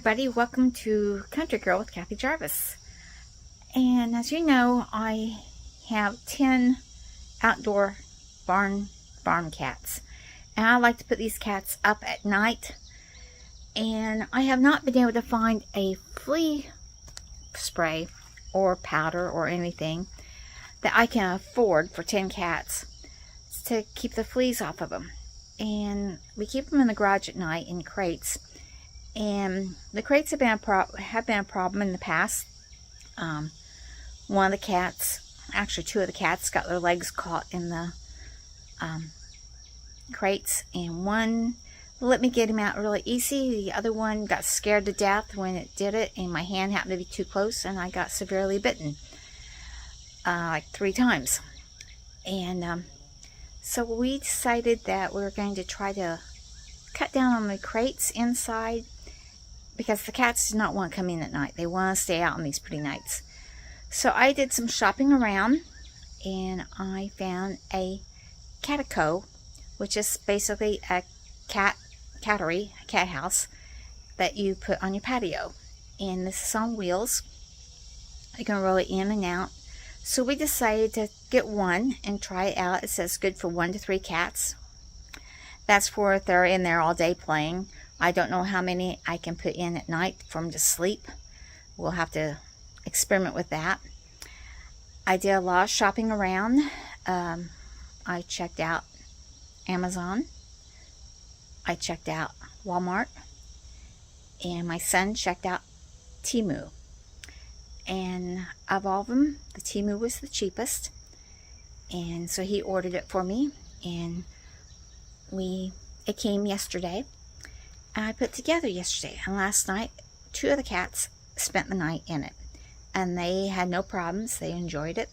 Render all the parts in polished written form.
everybody, welcome to Country Girl with Kathy Jarvis. And as you know, I have 10 outdoor barn cats. And I like to put these cats up at night. And I have not been able to find a flea spray or powder or anything that I can afford for 10 cats to keep the fleas off of them. And we keep them in the garage at night in crates. And the crates have been a problem in the past. One of the cats, actually two of the cats, got their legs caught in the crates, and one let me get him out really easy. The other one got scared to death when it did it, and my hand happened to be too close, and I got severely bitten, like 3 times. And so we decided that we were going to try to cut down on the crates inside, because the cats do not want to come in at night. They want to stay out on these pretty nights. So I did some shopping around, and I found a Catio, which is basically a cat house that you put on your patio. And this is on wheels. You can roll it in and out. So we decided to get one and try it out. It says good for 1 to 3 cats. That's for if they're in there all day playing. I don't know how many I can put in at night for them to sleep. We'll have to experiment with that. I did a lot of shopping around. I checked out Amazon. I checked out Walmart. And my son checked out Temu. And of all of them, the Temu was the cheapest. And so he ordered it for me. And it came yesterday. I put together yesterday, and last night 2 of the cats spent the night in it, and they had no problems. They enjoyed it,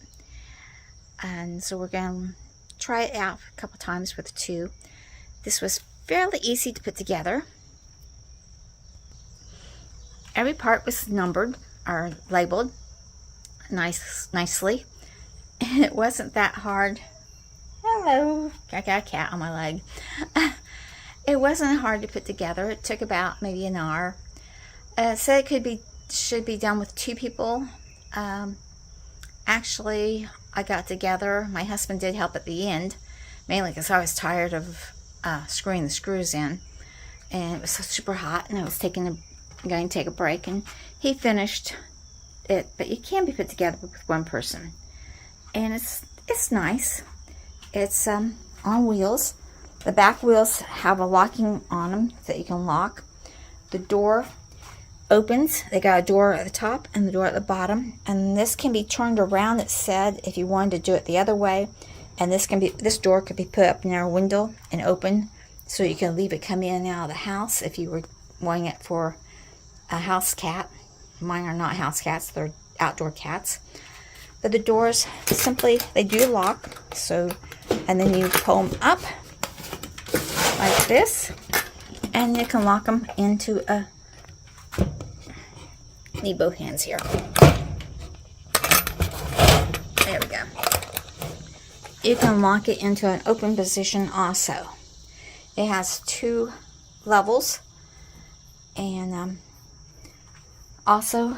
and so we're going to try it out a couple times with 2. This was fairly easy to put together. Every part was numbered or labeled nicely, and it wasn't that hard. Hello, I got a cat on my leg. It wasn't hard to put together. It took about maybe an hour. So it should be done with 2 people. Actually, I got together. My husband did help at the end, mainly because I was tired of screwing the screws in, and it was so super hot, and I was going to take a break, and he finished it. But it can be put together with 1 person, and it's nice. It's on wheels. The back wheels have a locking on them that you can lock. The door opens. They got a door at the top and the door at the bottom. And this can be turned around, it said, if you wanted to do it the other way. And this door could be put up near a window and open, so you can leave it come in and out of the house if you were wanting it for a house cat. Mine are not house cats, they're outdoor cats. But the doors they do lock. And then you pull them up like this, and you can lock them into a, need both hands here. There we go. You can lock it into an open position also. It has 2 levels, and also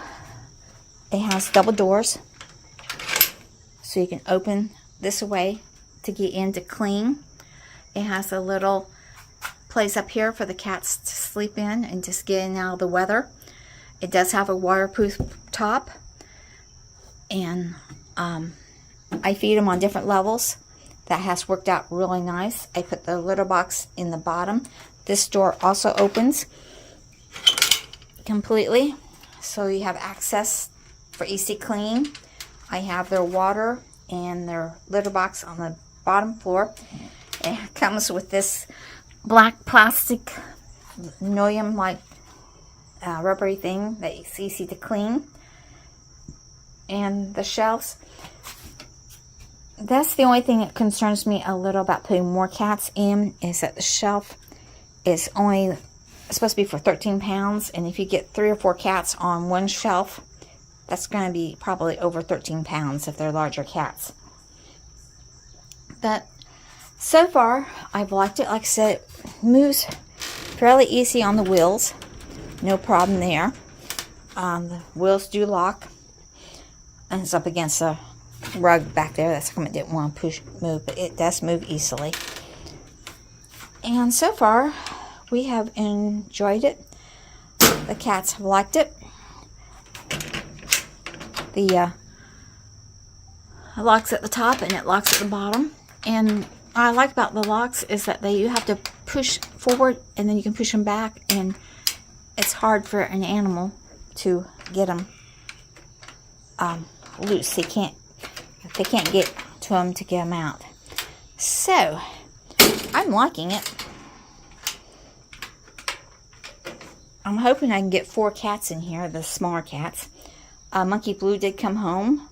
it has double doors, so you can open this away to get in to clean. It has a little place up here for the cats to sleep in and just get in and out of the weather. It does have a waterproof top, and I feed them on different levels. That has worked out really nice. I put the litter box in the bottom. This door also opens completely, so you have access for easy clean. I have their water and their litter box on the bottom floor. It comes with this black plastic linoleum like rubbery thing that's easy to clean. And the shelves, that's the only thing that concerns me a little about putting more cats in, is that the shelf is only supposed to be for 13 pounds, and if you get 3 or 4 cats on one shelf, that's going to be probably over 13 pounds if they're larger cats. But so far, I've liked it. Like I said, it moves fairly easy on the wheels. no problem there. The wheels do lock, and it's up against a rug back there. That's how come it didn't want to move, but it does move easily. And so far, we have enjoyed it. The cats have liked it. The it locks at the top and it locks at the bottom. And what I like about the locks is that you have to push forward and then you can push them back, and it's hard for an animal to get them loose. They can't get to them to get them out. So I'm liking it. I'm hoping I can get 4 cats in here, the smaller cats. Monkey Blue did come home.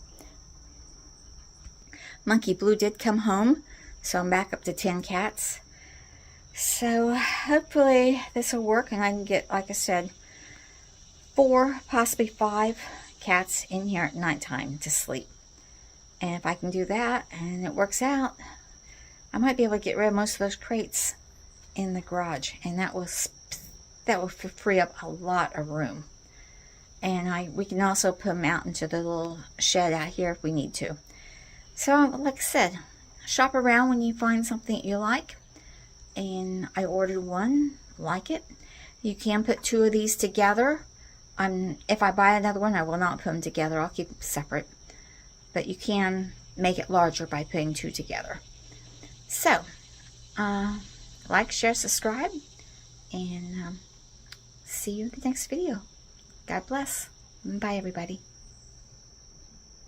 So I'm back up to 10 cats. So hopefully this will work and I can get, like I said, 4, possibly 5 cats in here at nighttime to sleep. And if I can do that and it works out, I might be able to get rid of most of those crates in the garage, and that will free up a lot of room. And we can also put them out into the little shed out here if we need to. So like I said, shop around when you find something you like. And I ordered one, like it. You can put 2 of these together. If I buy another one, I will not put them together. I'll keep them separate. But you can make it larger by putting 2 together. So, like, share, subscribe, and see you in the next video. God bless. Bye, everybody.